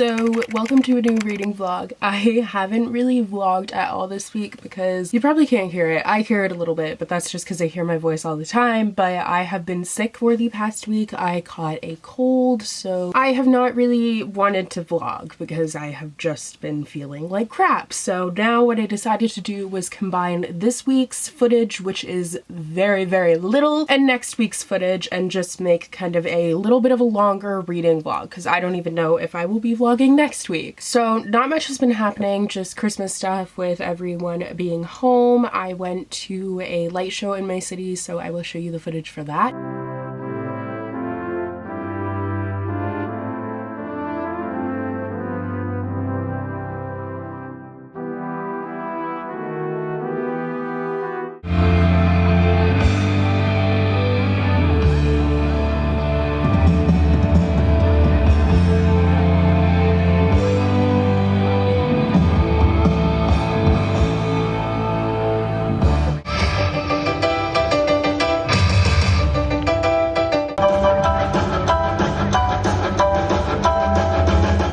So welcome to a new reading vlog. I haven't really vlogged at all this week because you probably can't hear it. I hear it a little bit, but that's just because I hear my voice all the time. But I have been sick for the past week. I caught a cold, so I have not really wanted to vlog because I have just been feeling like crap. So now what I decided to do was combine this week's footage, which is very, very little, and next week's footage, and just make kind of a little bit of a longer reading vlog because I don't even know if I will be vlogging next week. So not much has been happening, just Christmas stuff with everyone being home. I went to a light show in my city, so I will show you the footage for that.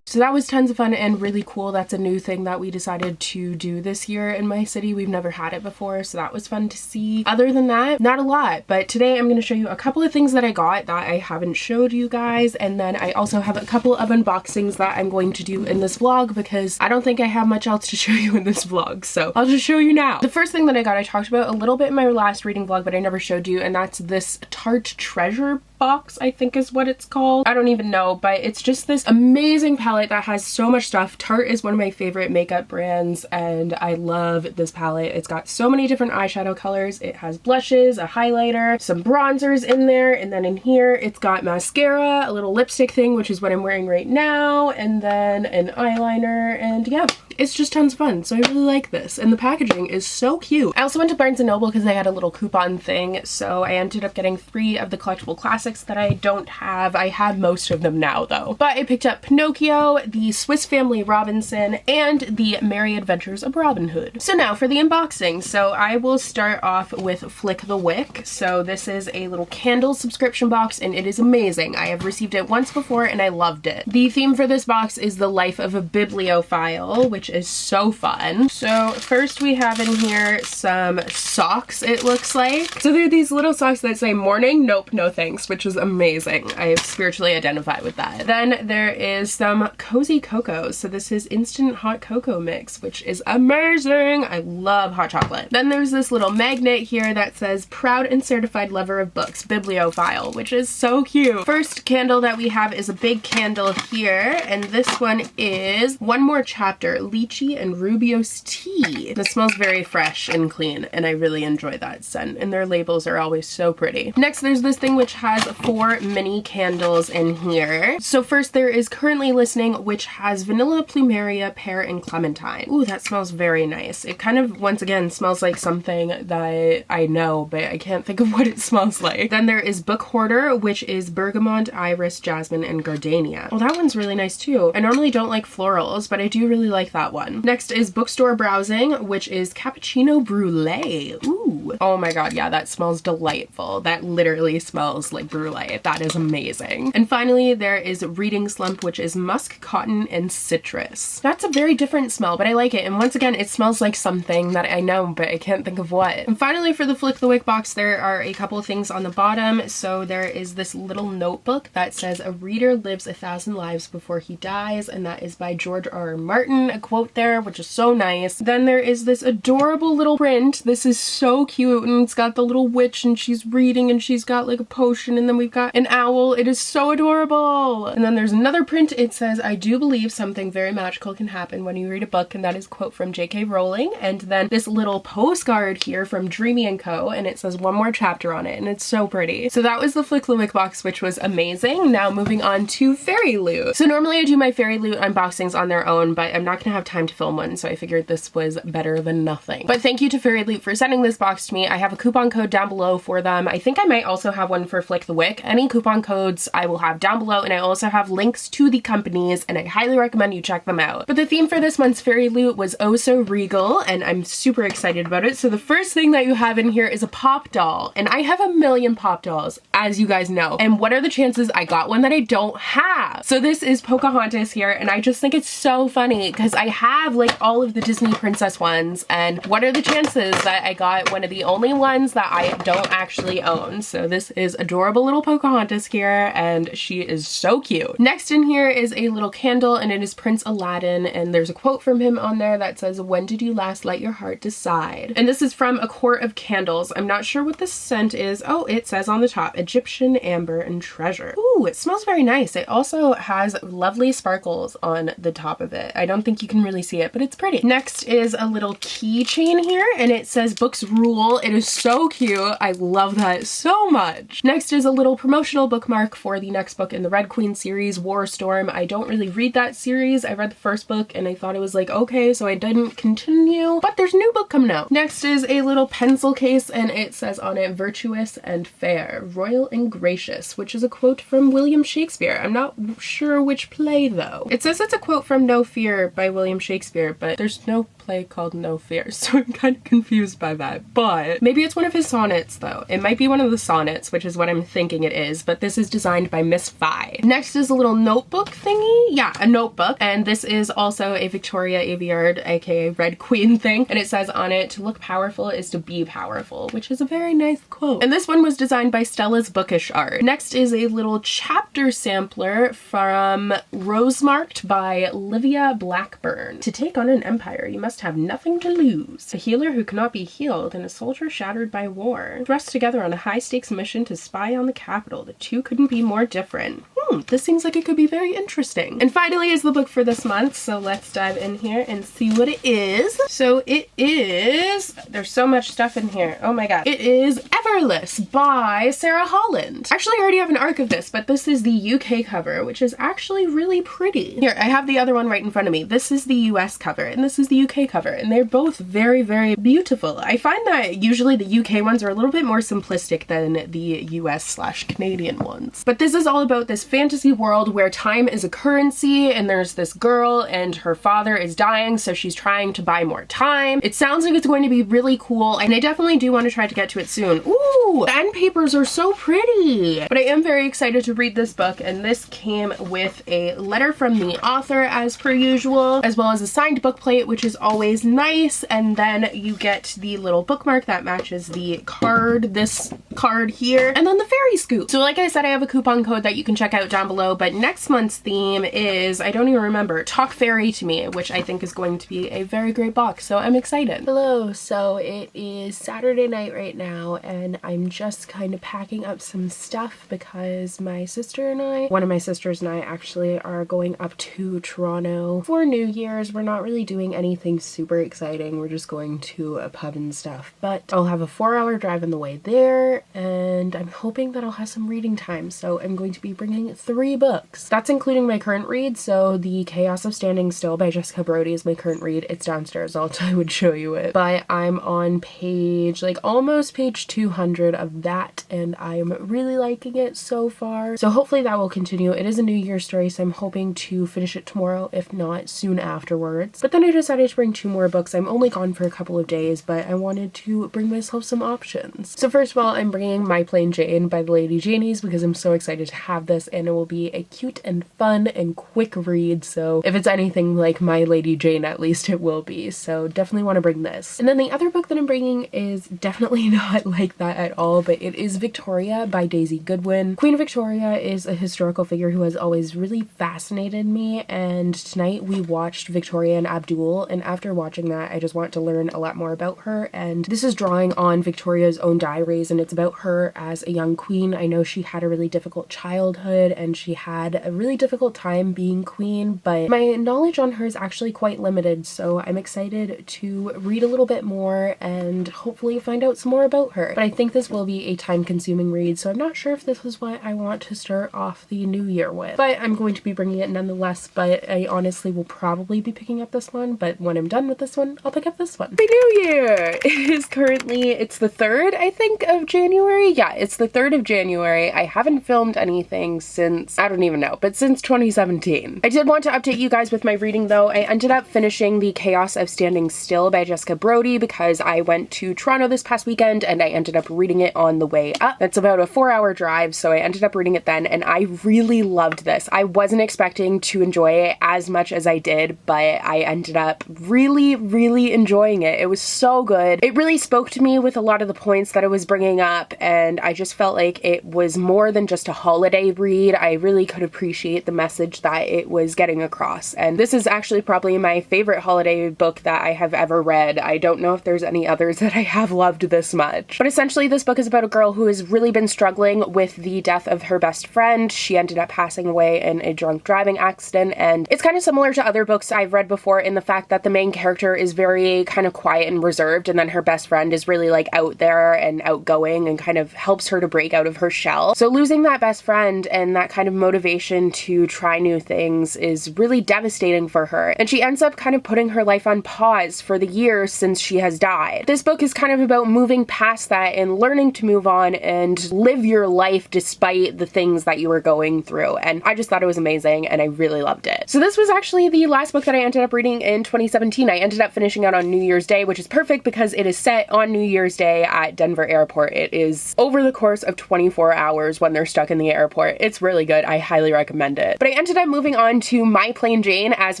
So that was tons of fun and really cool. That's a new thing that we decided to do this year in my city. We've never had it before, so that was fun to see. Other than that, not a lot, but today I'm going to show you a couple of things that I got that I haven't showed you guys, and then I also have a couple of unboxings that I'm going to do in this vlog because I don't think I have much else to show you in this vlog, so I'll just show you now. The first thing that I got, I talked about a little bit in my last reading vlog, but I never showed you, and that's this Tarte Treasure Box, I think is what it's called. I don't even know, but it's just this amazing palette that has so much stuff. Tarte is one of my favorite makeup brands and I love this palette. It's got so many different eyeshadow colors. It has blushes, a highlighter, some bronzers in there, and then in here it's got mascara, a little lipstick thing, which is what I'm wearing right now, and then an eyeliner, and yeah, it's just tons of fun. So I really like this, and the packaging is so cute. I also went to Barnes & Noble because they had a little coupon thing, so I ended up getting 3 of the collectible classics that I don't have. I have most of them now though. But I picked up Pinocchio, the Swiss Family Robinson, and the Merry Adventures of Robin Hood. So now for the unboxing. So I will start off with Flick the Wick. So this is a little candle subscription box and it is amazing. I have received it once before and I loved it. The theme for this box is the life of a bibliophile, which is so fun. So first we have in here some socks, it looks like. So they're these little socks that say morning, nope, no thanks, which is amazing. I spiritually identify with that. Then there is some cozy cocoa. So this is instant hot cocoa mix, which is amazing. I love hot chocolate. Then there's this little magnet here that says proud and certified lover of books, bibliophile, which is so cute. First candle that we have is a big candle here, and this one is One More Chapter, lychee and Rubio's tea. This smells very fresh and clean, and I really enjoy that scent, and their labels are always so pretty. Next, there's this thing which has 4 mini candles in here. So first there is Currently Listening, which has vanilla, plumeria, pear, and clementine. Ooh, that smells very nice. It kind of, once again, smells like something that I know, but I can't think of what it smells like. Then there is Book Hoarder, which is bergamot, iris, jasmine, and gardenia. Well, that one's really nice too. I normally don't like florals, but I do really like that one. Next is Bookstore Browsing, which is cappuccino brulee. Ooh. Oh my god, yeah, that smells delightful. That literally smells like brulee. That is amazing. And finally, there is Reading Slump, which is musk, cotton, and citrus. That's a very different smell, but I like it. And once again, it smells like something that I know, but I can't think of what. And finally, for the Flick the Wick box, there are a couple of things on the bottom. So there is this little notebook that says, "A reader lives 1,000 lives before he dies," and that is by George R.R. Martin, a quote there, which is so nice. Then there is this adorable little print. This is so cute, and it's got the little witch, and she's reading, and she's got like a potion, and then we've got an owl. It is so adorable. And then there's another print. It says, "I do believe something very magical can happen when you read a book," and that is a quote from J.K. Rowling. And then this little postcard here from Dreamy & Co, and it says One More Chapter on it, and it's so pretty. So that was the Flick the Wick box, which was amazing. Now moving on to Fairyloot. So normally I do my Fairyloot unboxings on their own, but I'm not gonna have time to film one, so I figured this was better than nothing. But thank you to Fairyloot for sending this box to me. I have a coupon code down below for them. I think I might also have one for Flick the Wick. Any coupon codes I will have down below, and I also have links to the companies, and I highly recommend you check them out. But the theme for this month's Fairyloot was Oh So Regal, and I'm super excited about it. So the first thing that you have in here is a pop doll, and I have a million pop dolls, as you guys know. And what are the chances I got one that I don't have? So this is Pocahontas here, and I just think it's so funny because I have like all of the Disney princess ones, and what are the chances that I got one of the only ones that I don't actually own? So this is adorable little Pocahontas here, and she is so cute. Next in here is a little candle, and it is Prince Aladdin, and there's a quote from him on there that says, "When did you last let your heart decide?" And this is from A Court of Candles. I'm not sure what the scent is. Oh, it says on the top, Egyptian Amber and Treasure. Ooh, it smells very nice. It also has lovely sparkles on the top of it. I don't think you can really see it, but it's pretty. Next is a little keychain here, and it says Books Rule. It is so cute. I love that so much. Next is a little promotional bookmark for the next book in the Red Queen series, War Storm. I don't really read that series. I read the first book and I thought it was like okay, so I didn't continue, but there's a new book coming out. Next is a little pencil case, and it says on it, Virtuous and Fair, Royal and Gracious, which is a quote from William Shakespeare. I'm not sure which play though. It says it's a quote from No Fear by William Shakespeare, but there's no play called No Fear, so I'm kind of confused by that. But maybe it's one of his sonnets though. It might be one of the sonnets, which is what I'm thinking it is, but this is designed by Miss Fi. Next is a little notebook thingy. Yeah, a notebook. And this is also a Victoria Aveyard, aka Red Queen thing. And it says on it, to look powerful is to be powerful, which is a very nice quote. And this one was designed by Stella's Bookish Art. Next is a little chapter sampler from Rosemarked by Livia Blackburn. To take on an empire, you must have nothing to lose. A healer who cannot be healed and a soldier shattered by war. Thrust together on a high-stakes mission to spy on the capital. The two couldn't be more different. This seems like it could be very interesting. And finally is the book for this month, so let's dive in here and see what it is. So it is, there's so much stuff in here. Oh my god. It is Everless by Sarah Holland. Actually, I already have an arc of this, but this is the UK cover, which is actually really pretty. Here, I have the other one right in front of me. This is the US cover, and this is the UK cover, and they're both very, very beautiful. I find that usually the UK ones are a little bit more simplistic than the US/Canadian ones. But this is all about this fantasy world where time is a currency, and there's this girl and her father is dying, so she's trying to buy more time. It sounds like it's going to be really cool, and I definitely do want to try to get to it soon. Ooh, the end papers are so pretty. But I am very excited to read this book, and this came with a letter from the author as per usual, as well as a signed book plate, which is always nice, and then you get the little bookmark that matches the card, this card here, and then the fairy scoop. So like I said, I have a coupon code that you can check out down below, but next month's theme is, I don't even remember, Talk Fairy to Me, which I think is going to be a very great box, so I'm excited. Hello, so it is Saturday night right now, and I'm just kind of packing up some stuff because my sister and I, one of my sisters and I actually are going up to Toronto for New Year's. We're not really doing anything super exciting. We're just going to a pub and stuff, but I'll have a 4-hour drive on the way there, and I'm hoping that I'll have some reading time, so I'm going to be bringing 3 books. That's including my current read, so The Chaos of Standing Still by Jessica Brody is my current read. It's downstairs, I would show you it, but I'm on page, like almost page 200 of that, and I'm really liking it so far, so hopefully that will continue. It is a New Year's story, so I'm hoping to finish it tomorrow, if not soon afterwards. But then I decided to bring 2 more books. I'm only gone for a couple of days, but I wanted to bring myself some options. So first of all, I'm bringing My Plain Jane by the Lady Janies because I'm so excited to have this, and it will be a cute and fun and quick read, so if it's anything like My Lady Jane, at least it will be, so definitely want to bring this. And then the other book that I'm bringing is definitely not like that at all, but it is Victoria by Daisy Goodwin. Queen Victoria is a historical figure who has always really fascinated me, and tonight we watched Victoria and Abdul, and after watching that I just want to learn a lot more about her, and this is drawing on Victoria's own diaries, and it's about her as a young queen. I know she had a really difficult childhood and she had a really difficult time being queen, but my knowledge on her is actually quite limited, so I'm excited to read a little bit more and hopefully find out some more about her. But I think this will be a time-consuming read, so I'm not sure if this is what I want to start off the new year with. But I'm going to be bringing it nonetheless, but I honestly will probably be picking up this one, but when I'm done with this one, I'll pick up this one. Happy New Year! It is currently, it's the 3rd, I think, of January? Yeah, it's the 3rd of January. I haven't filmed anything since, I don't even know, but since 2017. I did want to update you guys with my reading though. I ended up finishing The Chaos of Standing Still by Jessica Brody because I went to Toronto this past weekend and I ended up reading it on the way up. It's about a 4-hour drive, so I ended up reading it then, and I really loved this. I wasn't expecting to enjoy it as much as I did, but I ended up really enjoying it. It was so good. It really spoke to me with a lot of the points that it was bringing up, and I just felt like it was more than just a holiday read. I really could appreciate the message that it was getting across, and this is actually probably my favorite holiday book that I have ever read. I don't know if there's any others that I have loved this much. But essentially this book is about a girl who has really been struggling with the death of her best friend. She ended up passing away in a drunk driving accident, and it's kind of similar to other books I've read before in the fact that the main character is very kind of quiet and reserved, and then her best friend is really like out there and outgoing and kind of helps her to break out of her shell. So losing that best friend and that kind of motivation to try new things is really devastating for her, and she ends up kind of putting her life on pause for the years since she has died. This book is kind of about moving past that and learning to move on and live your life despite the things that you were going through, and I just thought it was amazing and I really loved it. So this was actually the last book that I ended up reading in 2017. I ended up finishing out on New Year's Day, which is perfect because it is set on New Year's Day at Denver Airport. It is over the course of 24 hours when they're stuck in the airport. It's really good. I highly recommend it. But I ended up moving on to My Plain Jane as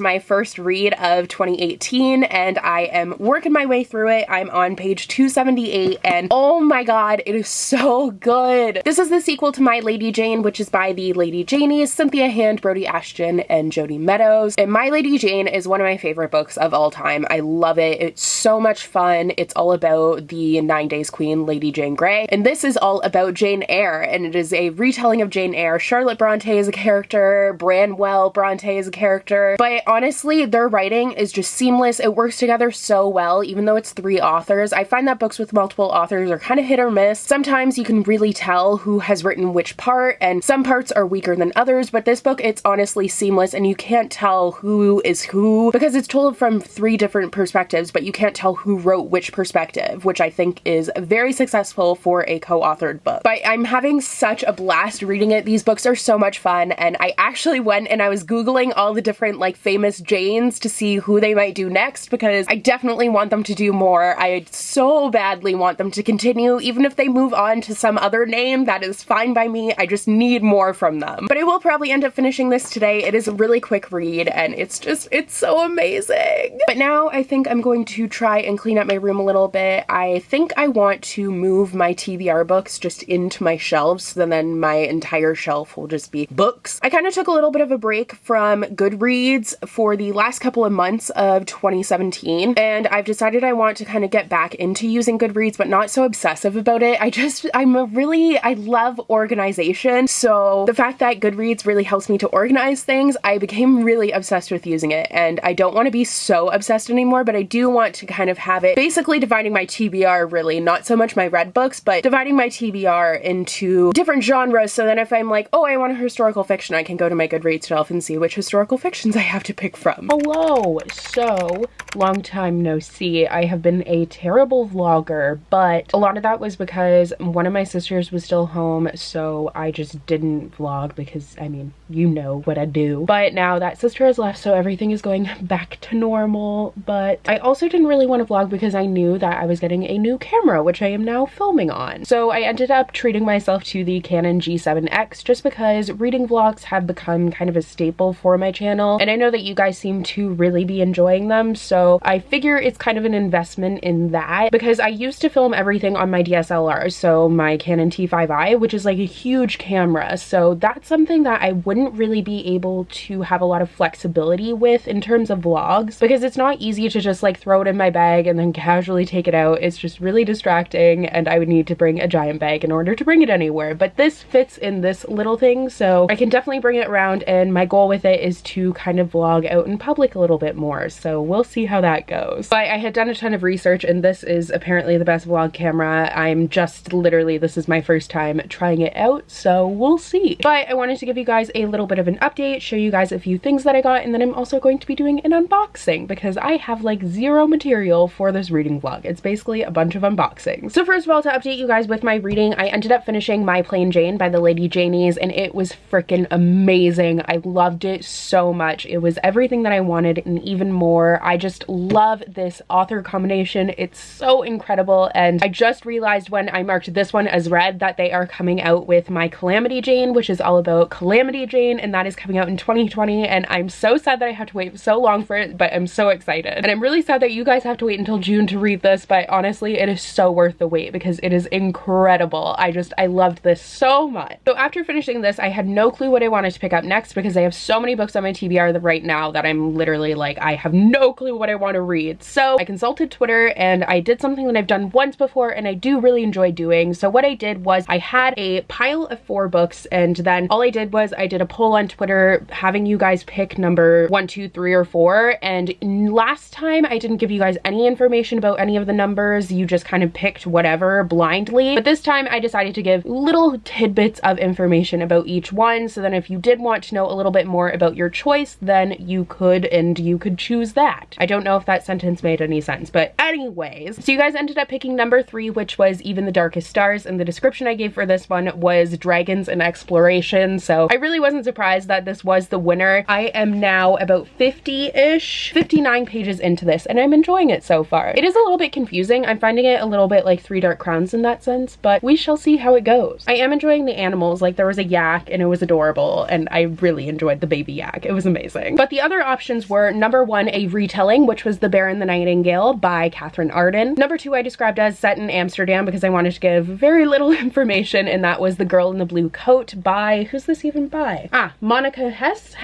my first read of 2018, and I am working my way through it. I'm on page 278, and oh my god, it is so good. This is the sequel to My Lady Jane, which is by the Lady Janies, Cynthia Hand, Brody Ashton, and Jodi Meadows. And My Lady Jane is one of my favorite books of all time. I love it. It's so much fun. It's all about the 9 Days Queen, Lady Jane Grey. And this is all about Jane Eyre, and it is a retelling of Jane Eyre. Charlotte Bronte is a character, Branwell Bronte is a character, but honestly, their writing is just seamless. It works together so well, even though it's 3 authors. I find that books with multiple authors are kind of hit or miss. Sometimes you can really tell who has written which part, and some parts are weaker than others, but this book, it's honestly seamless, and you can't tell who is who because it's told from 3 different perspectives, but you can't tell who wrote which perspective, which I think is very successful for a co-authored book. But I'm having such a blast reading it. These books are so much fun, and I actually went and I was Googling all the different like famous Janes to see who they might do next because I definitely want them to do more. I so badly want them to continue. Even if they move on to some other name, that is fine by me. I just need more from them. But I will probably end up finishing this today. It is a really quick read, and it's so amazing. But now I think I'm going to try and clean up my room a little bit. I think I want to move my TBR books just into my shelves, so then my entire shelf will just be books. I kind of took a little bit of a break from Goodreads for the last couple of months of 2017, and I've decided I want to kind of get back into using Goodreads, but not so obsessive about it. I love organization, so the fact that Goodreads really helps me to organize things, I became really obsessed with using it, and I don't want to be so obsessed anymore, but I do want to kind of have it basically dividing my TBR, really, not so much my read books, but dividing my TBR into different genres, so then if I'm like, oh, I want a historical fiction, I can go to my Goodreads shelf and see which historical fictions I have to pick from. Hello! So, long time no see. I have been a terrible vlogger, but a lot of that was because one of my sisters was still home, so I just didn't vlog because, I mean, you know what I do. But now that sister has left, so everything is going back to normal, but I also didn't really want to vlog because I knew that I was getting a new camera, which I am now filming on. So I ended up treating myself to the Canon G7X just because reading vlogs have become kind of a staple for my channel, and I know that you guys seem to really be enjoying them, so I figure it's kind of an investment in that because I used to film everything on my DSLR, so my Canon T5i, which is like a huge camera, so that's something that I wouldn't really be able to have a lot of flexibility with in terms of vlogs because it's not easy to just like throw it in my bag and then casually take it out. It's just really distracting, and I would need to bring a giant bag in order to bring it anywhere, but this fits in this little thing, so I can definitely bring it around, and my goal with it is to kind of vlog out in public a little bit more, so we'll see how that goes. But I had done a ton of research, and this is apparently the best vlog camera I'm just literally, this is my first time trying it out, so we'll see. But I wanted to give you guys a little bit of an update, show you guys a few things that I got, and then I'm also going to be doing an unboxing because I have like zero material for this reading vlog. It's basically a bunch of unboxings. So first of all, to update you guys with my reading, I ended up finishing My Plain Jane by the Lady Janies, and it was freaking amazing. I loved it so much. It was everything that I wanted and even more. I just love this author combination. It's so incredible, and I just realized when I marked this one as read that they are coming out with My Calamity Jane, which is all about Calamity Jane, and that is coming out in 2020, and I'm so sad that I have to wait so long for it, but I'm so excited. And I'm really sad that you guys have to wait until June to read this, but honestly, it is so worth the wait because it is incredible. I loved this so much. So after finishing this, I had no clue what I wanted to pick up next because I have so many books on my TBR right now that I'm literally like, I have no clue what I want to read. So I consulted Twitter and I did something that I've done once before and I do really enjoy doing. So what I did was I had a pile of 4 books, and then all I did was I did a poll on Twitter having you guys pick number 1, 2, 3, or 4. And last time I didn't give you guys any information about any of the numbers. You just kind of picked whatever blindly. But this time I decided to give little tidbits of information about each one, so then if you did want to know a little bit more about your choice, then you could, and you could choose that. I don't know if that sentence made any sense, but anyways. So you guys ended up picking number 3, which was Even the Darkest Stars, and the description I gave for this one was Dragons and Exploration, so I really wasn't surprised that this was the winner. I am now about 50-ish, 59 pages into this, and I'm enjoying it so far. It is a little bit confusing. I'm finding it a little bit like Three Dark Crowns in that sense, but we shall see how it goes. I am enjoying the animals. Like, there was a yak and it was adorable, and I really enjoyed the baby yak. It was amazing. But the other options were number 1, a retelling, which was The Bear and the Nightingale by Catherine Arden. Number 2, I described as set in Amsterdam because I wanted to give very little information, and that was The Girl in the Blue Coat by, who's this even by? Monica Hesse?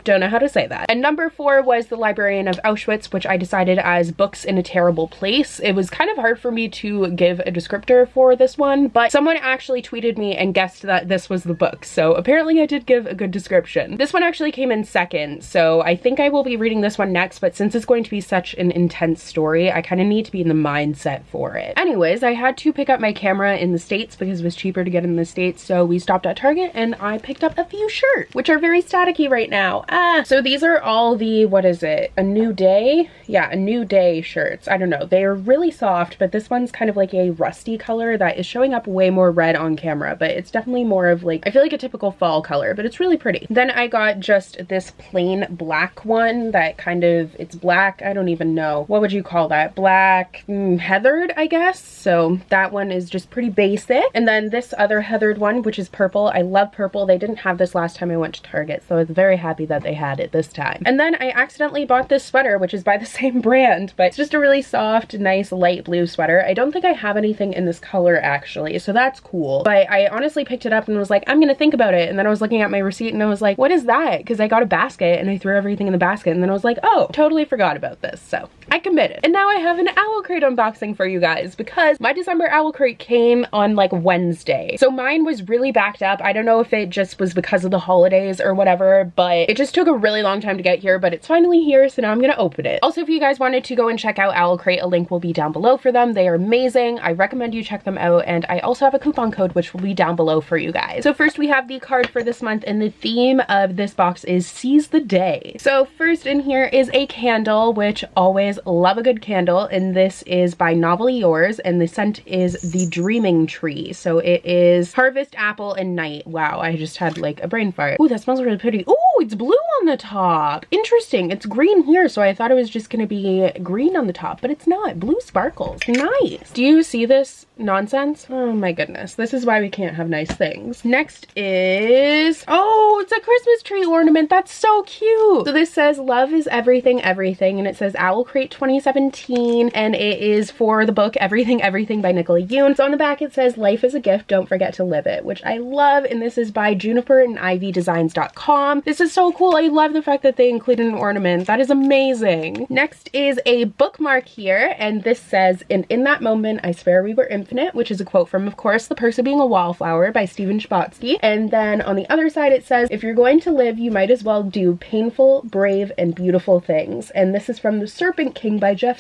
Don't know how to say that. And number 4 was The Librarian of Auschwitz, which I decided as Books in a Terrible Place. It was kind of hard for me to give a descriptor for this one, but someone actually tweeted me and guessed that this was the book, so apparently I did give a good description. This one actually came in second, so I think I will be reading this one next, but since it's going to be such an intense story, I kind of need to be in the mindset for it. Anyways, I had to pick up my camera in the States because it was cheaper to get in the States, so we stopped at Target and I picked up a few shirts, which are very staticky right now. So these are all the, what is it? A New Day? Yeah, A New Day shirts. I don't know. They're really soft, but this one's kind of like a rusty color that is showing up way more red on camera, but it's definitely more of like, I feel like a typical fall color, but it's really pretty. Then I got just this plain black one that kind of, it's black, I don't even know. What would you call that? Black, heathered, I guess. So that one is just pretty basic. And then this other heathered one, which is purple. I love purple. They didn't have this last time I went to Target, so I was very happy that they had it this time. And then I accidentally bought this sweater, which is by the same brand, but it's just a really soft, nice light blue sweater. I don't think I have anything in this color actually, so that's cool. But I honestly picked it up and was like, I'm gonna think about it. And then I was looking at my receipt and I was like, what is that? Because I got a basket and I threw everything in the basket, and then I was like, oh, totally forgot about this. So I committed. And now I have an Owlcrate unboxing for you guys because my December Owlcrate came on like Wednesday. So mine was really backed up. I don't know if it just was because of the holidays or whatever, but it just took a really long time to get here, but it's finally here, so now I'm gonna open it. Also, if you guys wanted to go and check out Owlcrate, a link will be down below for them. They are amazing. I recommend you check them out, and I also have a coupon code which will be down below for you guys. So first we have the card for this month, and the theme of this box is Seize the Day. So first in here is a candle, which always love a good candle, and this is by Novel Yours, and the scent is the Dreaming Tree. So it is Harvest, Apple, and Night. Wow, I just had like a brain fart. Ooh, that smells really pretty. Ooh, it's blue on the top. Interesting. It's green here, so I thought it was just gonna be green on the top, but it's not. Blue sparkles. Nice. Do you see this nonsense? Oh my goodness. This is why we can't have nice things. Next is, oh, it's a Christmas tree ornament. That's so cute. So this says Love is Everything, Everything, and it says Owlcrate 2017, and it is for the book Everything, Everything by Nicola Yoon. So on the back it says Life is a Gift, Don't Forget to Live It, which I love, and this is by JuniperandIvyDesigns.com. This is so cool. I love the fact that they included an ornament. That is amazing. Next is a bookmark here, and this says, and in that moment I swear we were infinite, which is a quote from, of course, The Perks of Being a Wallflower by Stephen Chbosky. And then on the other side it says, if you're going to live, you might as well do painful, brave, and beautiful things. And this is from The Serpent King by Jeff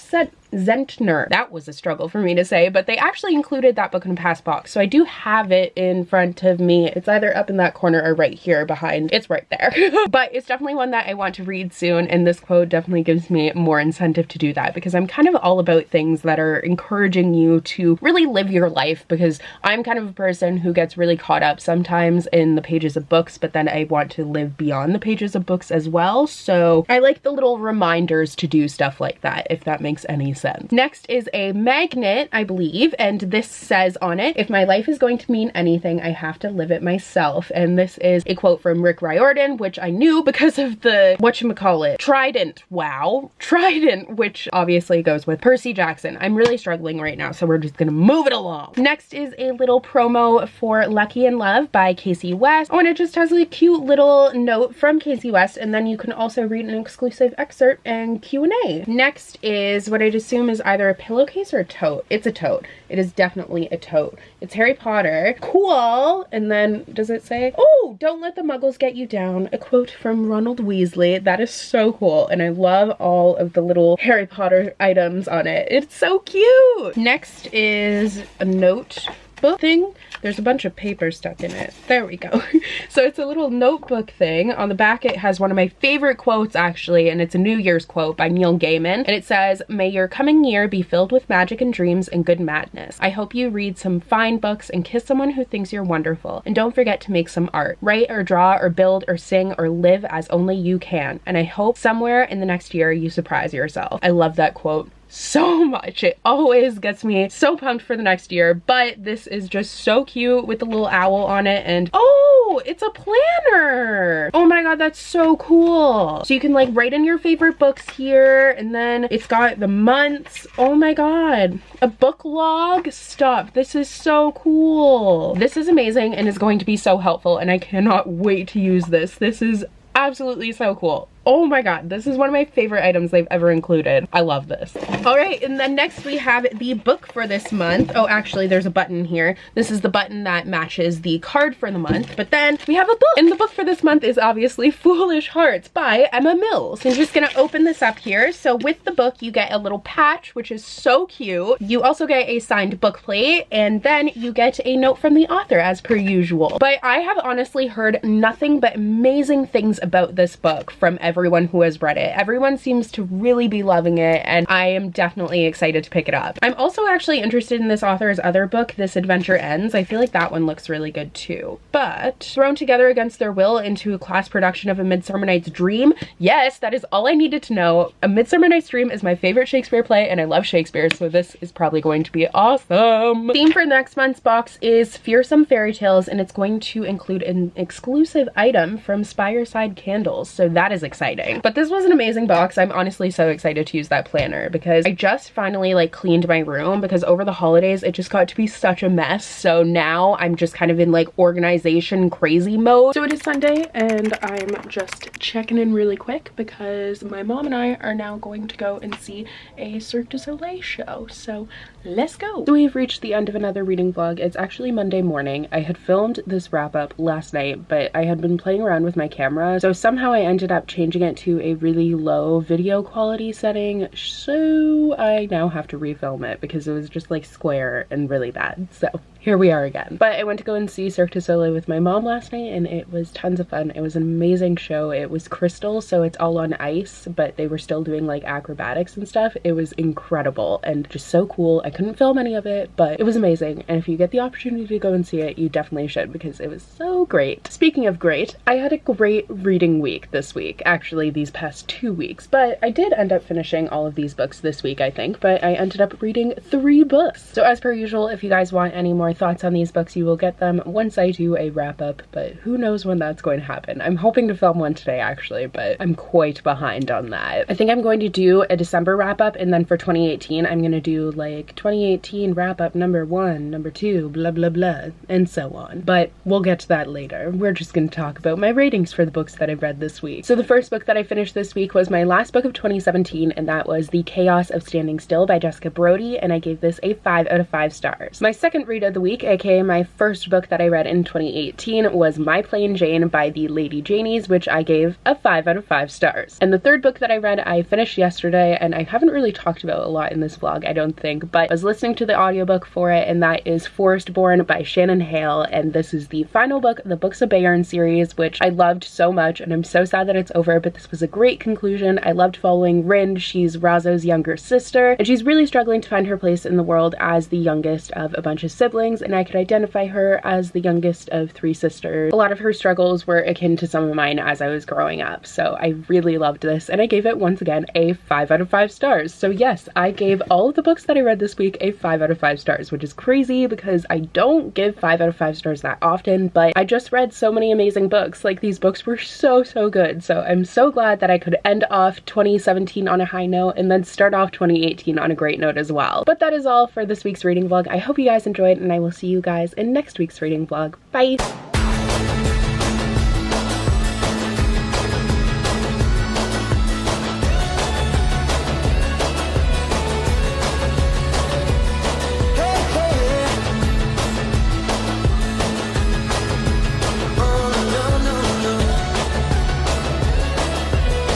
Zentner. That was a struggle for me to say, but they actually included that book in a past box. So I do have it in front of me. It's either up in that corner or right here behind. It's right there. But it's definitely one that I want to read soon, and this quote definitely gives me more incentive to do that, because I'm kind of all about things that are encouraging you to really live your life, because I'm kind of a person who gets really caught up sometimes in the pages of books, but then I want to live beyond the pages of books as well. So I like the little reminders to do stuff like that, if that makes any sense. Next is a magnet, I believe, and this says on it, "If my life is going to mean anything, I have to live it myself." And this is a quote from Rick Riordan, which I knew because of the whatchamacallit, Trident. Wow. Trident, which obviously goes with Percy Jackson. I'm really struggling right now, so we're just gonna move it along. Next is a little promo for Lucky in Love by Casey West. Oh, and it just has a cute little note from Casey West, and then you can also read an exclusive excerpt and Q&A. Next is what I'd assume is either a pillowcase or a tote. It's a tote. It is definitely a tote. It's Harry Potter. Cool. And then does it say, "Oh, don't let the muggles get you down," a quote from Ronald Weasley. That is so cool, and I love all of the little Harry Potter items on it. It's so cute. Next is a notebook thing. There's a bunch of paper stuck in it. There we go. So it's a little notebook thing. On the back it has one of my favorite quotes actually, and it's a New Year's quote by Neil Gaiman, and it says, "May your coming year be filled with magic and dreams and good madness. I hope you read some fine books and kiss someone who thinks you're wonderful. And don't forget to make some art. Write or draw or build or sing or live as only you can. And I hope somewhere in the next year you surprise yourself." I love that quote so much. It always gets me so pumped for the next year, but this is just so cute with the little owl on it, and oh, it's a planner. Oh my god, that's so cool. So you can like write in your favorite books here, and then it's got the months. Oh my god, a book log. Stop, this is so cool. This is amazing and is going to be so helpful, and I cannot wait to use this. This is absolutely so cool. Oh my god, this is one of my favorite items they've ever included. I love this. All right, and then next we have the book for this month. Oh, actually, there's a button here. This is the button that matches the card for the month, but then we have a book. And the book for this month is obviously Foolish Hearts by Emma Mills. So I'm just gonna open this up here. So with the book, you get a little patch, which is so cute. You also get a signed book plate, and then you get a note from the author as per usual. But I have honestly heard nothing but amazing things about this book from everyone who has read it. Everyone seems to really be loving it, and I am definitely excited to pick it up. I'm also actually interested in this author's other book, This Adventure Ends. I feel like that one looks really good too. But thrown together against their will into a class production of A Midsummer Night's Dream. Yes, that is all I needed to know. A Midsummer Night's Dream is my favorite Shakespeare play, and I love Shakespeare, so this is probably going to be awesome. Theme for next month's box is Fearsome Fairy Tales, and it's going to include an exclusive item from Spireside Candles, so that is exciting. But this was an amazing box. I'm honestly so excited to use that planner, because I just finally like cleaned my room, because over the holidays it just got to be such a mess. So now I'm just kind of in like organization crazy mode. So it is Sunday, and I'm just checking in really quick because my mom and I are now going to go and see a Cirque du Soleil show. So let's go. So we've reached the end of another reading vlog. It's actually Monday morning. I had filmed this wrap up last night, but I had been playing around with my camera, so somehow I ended up changing it to a really low video quality setting, so I now have to refilm it because it was just like square and really bad. So here we are again. But I went to go and see Cirque du Soleil with my mom last night, and it was tons of fun. It was an amazing show. It was crystal, so it's all on ice, but they were still doing like acrobatics and stuff. It was incredible and just so cool. I couldn't film any of it, but it was amazing, and if you get the opportunity to go and see it, you definitely should, because it was so great. Speaking of great, I had a great reading week this week, actually these past 2 weeks, but I did end up finishing all of these books this week, I think, but I ended up reading 3 books. So as per usual, if you guys want any more thoughts on these books, you will get them once I do a wrap up, but who knows when that's going to happen. I'm hoping to film one today actually, but I'm quite behind on that. I think I'm going to do a December wrap up, and then for 2018 I'm going to do like 2018 wrap up number 1, number 2, blah blah blah, and so on. But we'll get to that later. We're just going to talk about my ratings for the books that I've read this week. So the first book that I finished this week was my last book of 2017, and that was The Chaos of Standing Still by Jessica Brody, and I gave this a 5 out of 5 stars. My second read of the the week, aka my first book that I read in 2018, was My Plain Jane by the Lady Janies, which I gave a 5 out of 5 stars. And the third book that I read, I finished yesterday, and I haven't really talked about a lot in this vlog, I don't think, but I was listening to the audiobook for it, and that is Forestborn by Shannon Hale, and this is the final book of the Books of Bayern series, which I loved so much, and I'm so sad that it's over, but this was a great conclusion. I loved following Rind. She's Razo's younger sister, and she's really struggling to find her place in the world as the youngest of a bunch of siblings, and I could identify her as the youngest of 3 sisters. A lot of her struggles were akin to some of mine as I was growing up, so I really loved this, and I gave it, once again, a 5 out of 5 stars. So yes, I gave all of the books that I read this week a 5 out of 5 stars, which is crazy because I don't give 5 out of 5 stars that often, but I just read so many amazing books. Like, these books were so good, so I'm so glad that I could end off 2017 on a high note and then start off 2018 on a great note as well. But that is all for this week's reading vlog. I hope you guys enjoyed, and I will see you guys in next week's reading vlog. Bye!